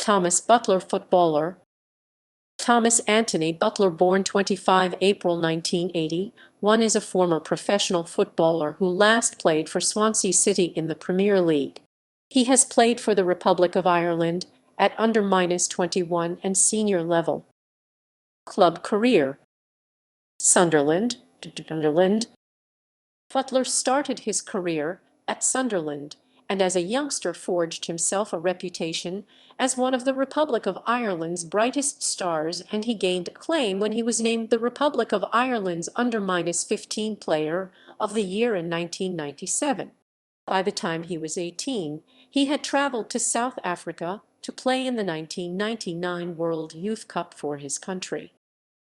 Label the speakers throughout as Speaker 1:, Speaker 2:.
Speaker 1: Thomas Butler, footballer. Thomas Anthony Butler, born 25 April 1981, is a former professional footballer who last played for Swansea City in the Premier League. He has played for the Republic of Ireland at under-21 and senior level. Club career: Sunderland. Butler started his career at Sunderland, and as a youngster forged himself a reputation as one of the Republic of Ireland's brightest stars, and he gained acclaim when he was named the Republic of Ireland's under-15 Player of the Year in 1997. By the time he was 18, he had travelled to South Africa to play in the 1999 World Youth Cup for his country.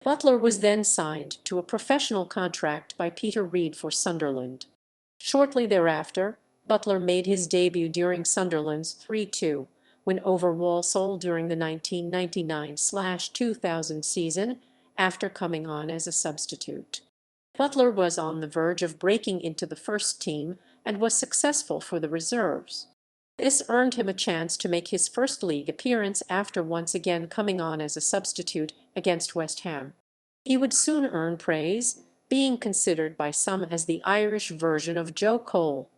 Speaker 1: Butler was then signed to a professional contract by Peter Reid for Sunderland. Shortly thereafter, Butler made his debut during Sunderland's 3-2 win over Walsall during the 1999/2000 season, after coming on as a substitute. Butler was on the verge of breaking into the first team and was successful for the reserves. This earned him a chance to make his first league appearance after once again coming on as a substitute against West Ham. He would soon earn praise, being considered by some as the Irish version of Joe Cole.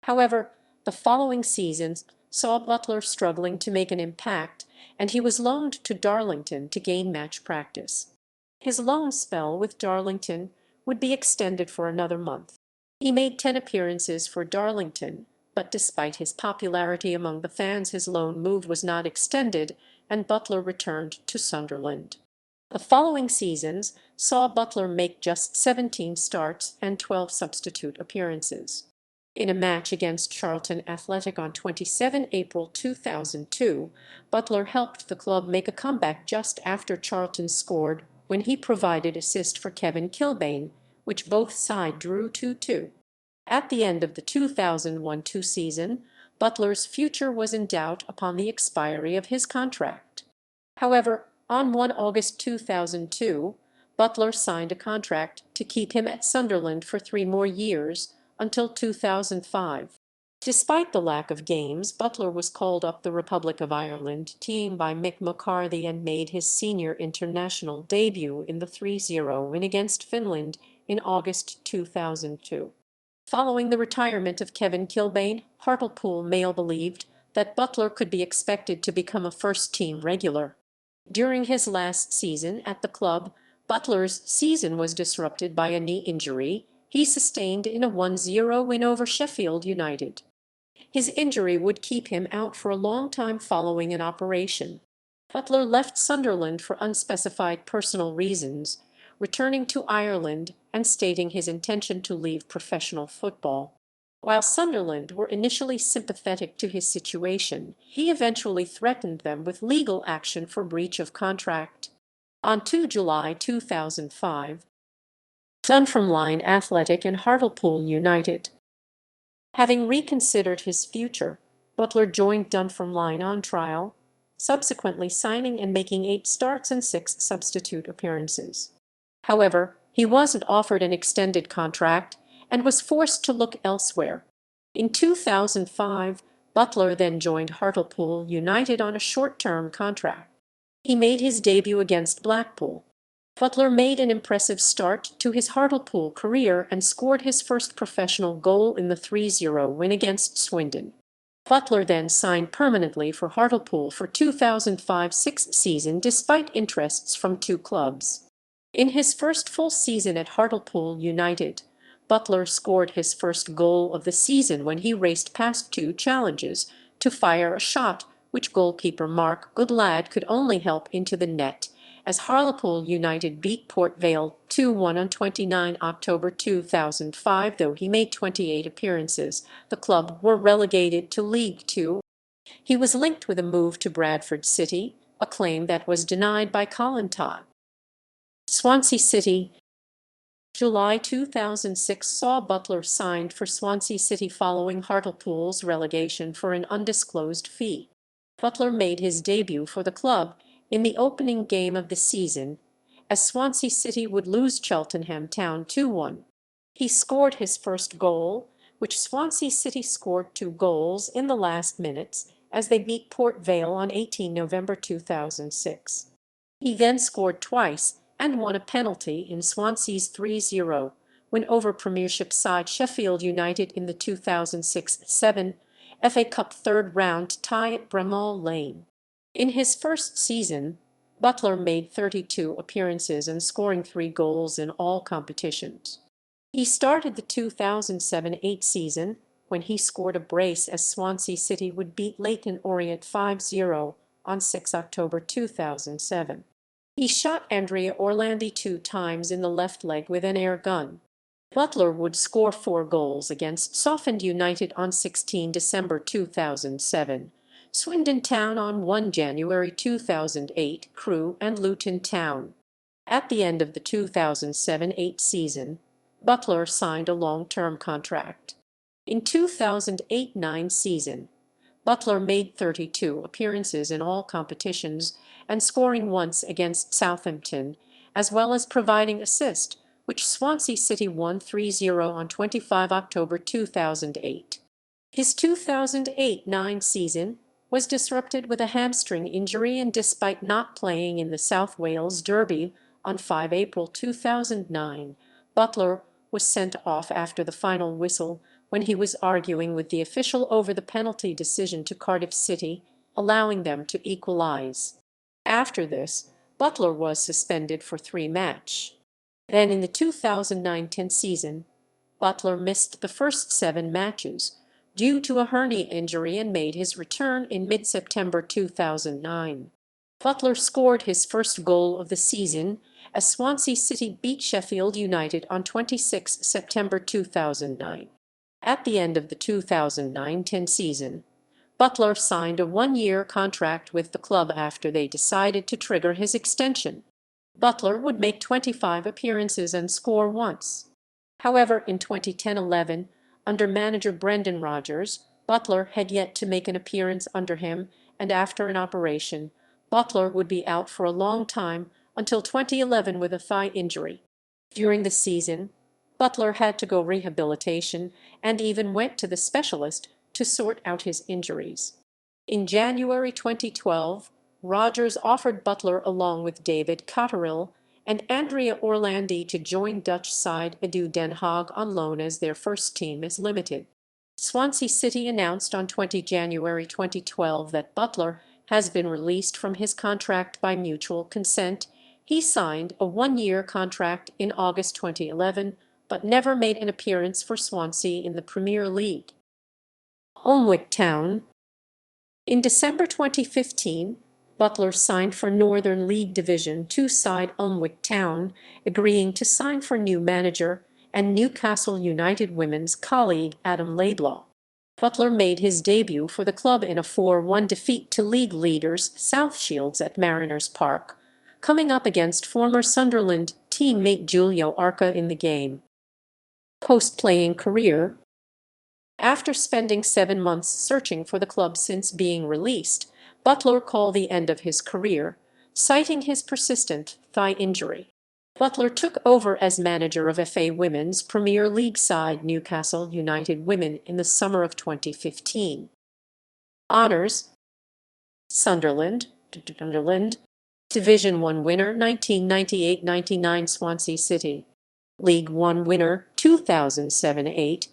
Speaker 1: However, the following seasons saw Butler struggling to make an impact, and he was loaned to Darlington to gain match practice. His loan spell with Darlington would be extended for another month. He made 10 appearances for Darlington, but despite his popularity among the fans, his loan move was not extended, and Butler returned to Sunderland. The following seasons saw Butler make just 17 starts and 12 substitute appearances. In a match against Charlton Athletic on 27 April 2002, Butler helped the club make a comeback just after Charlton scored when he provided assist for Kevin Kilbane, which both sides drew 2-2. At the end of the 2001-2 season, Butler's future was in doubt upon the expiry of his contract. However, on 1 August 2002, Butler signed a contract to keep him at Sunderland for 3 more years, until 2005. Despite the lack of games, Butler was called up the Republic of Ireland team by Mick McCarthy and made his senior international debut in the 3-0 win against Finland in August 2002. Following the retirement of Kevin Kilbane, Hartlepool Mail believed that Butler could be expected to become a first-team regular. During his last season at the club, Butler's season was disrupted by a knee injury he sustained in a 1-0 win over Sheffield United. His injury would keep him out for a long time following an operation. Butler left Sunderland for unspecified personal reasons, returning to Ireland and stating his intention to leave professional football. While Sunderland were initially sympathetic to his situation, he eventually threatened them with legal action for breach of contract. On 2 July 2005, Dunfermline Athletic and Hartlepool United. Having reconsidered his future, Butler joined Dunfermline on trial, subsequently signing and making 8 starts and 6 substitute appearances. However, he wasn't offered an extended contract and was forced to look elsewhere. In 2005, Butler then joined Hartlepool United on a short-term contract. He made his debut against Blackpool. Butler made an impressive start to his Hartlepool career and scored his first professional goal in the 3-0 win against Swindon. Butler then signed permanently for Hartlepool for 2005-06 season despite interests from 2 clubs. In his first full season at Hartlepool United, Butler scored his first goal of the season when he raced past 2 challenges to fire a shot which goalkeeper Mark Goodlad could only help into the net, as Hartlepool United beat Port Vale 2-1 on 29 October 2005. Though he made 28 appearances, the club were relegated to League Two. He was linked with a move to Bradford City, a claim that was denied by Colin Todd. Swansea City. July 2006 saw Butler signed for Swansea City following Hartlepool's relegation for an undisclosed fee. Butler made his debut for the club in the opening game of the season, as Swansea City would lose Cheltenham Town 2-1. He scored his first goal, which Swansea City scored 2 goals in the last minutes, as they beat Port Vale on 18 November 2006. He then scored twice and won a penalty in Swansea's 3-0 win over Premiership side Sheffield United in the 2006-7 FA Cup third-round tie at Bramall Lane. In his first season, Butler made 32 appearances and scoring 3 goals in all competitions. He started the 2007-8 season when he scored a brace as Swansea City would beat Leyton Orient 5-0 on 6 October 2007. He shot Andrea Orlandi 2 times in the left leg with an air gun. Butler would score 4 goals against Southend United on 16 December 2007, Swindon Town on 1 January 2008, Crewe and Luton Town. At the end of the 2007-8 season, Butler signed a long-term contract. In 2008-9 season, Butler made 32 appearances in all competitions and scoring once against Southampton, as well as providing assist, which Swansea City won 3-0 on 25 October 2008. His 2008-9 season was disrupted with a hamstring injury, and despite not playing in the South Wales Derby on 5 April 2009, Butler was sent off after the final whistle when he was arguing with the official over the penalty decision to Cardiff City, allowing them to equalise. After this, Butler was suspended for 3 matches. Then in the 2009-10 season, Butler missed the first 7 matches due to a hernia injury and made his return in mid-September 2009. Butler scored his first goal of the season as Swansea City beat Sheffield United on 26 September 2009. At the end of the 2009-10 season, Butler signed a 1-year contract with the club after they decided to trigger his extension. Butler would make 25 appearances and score once. However, in 2010-11, under manager Brendan Rodgers, Butler had yet to make an appearance under him, and after an operation, Butler would be out for a long time until 2011 with a thigh injury. During the season, Butler had to go rehabilitation and even went to the specialist to sort out his injuries. In January 2012, Rodgers offered Butler along with David Cotterill and Andrea Orlandi to join Dutch side Edu Den Haag on loan as their first team is limited. Swansea City announced on 20 January 2012 that Butler has been released from his contract by mutual consent. He signed a 1-year contract in August 2011, but never made an appearance for Swansea in the Premier League. Alnwick Town. In December 2015, Butler signed for Northern League Division 2 side Alnwick Town, agreeing to sign for new manager and Newcastle United women's colleague Adam Laidlaw. Butler made his debut for the club in a 4-1 defeat to league leaders South Shields at Mariners Park, coming up against former Sunderland teammate Julio Arca in the game. Post-playing career. After spending 7 months searching for the club since being released, Butler called the end of his career, citing his persistent thigh injury. Butler took over as manager of FA Women's Premier League side Newcastle United Women in the summer of 2015. Honours: Sunderland, Division 1 winner 1998-99 Swansea City, League 1 winner 2007-8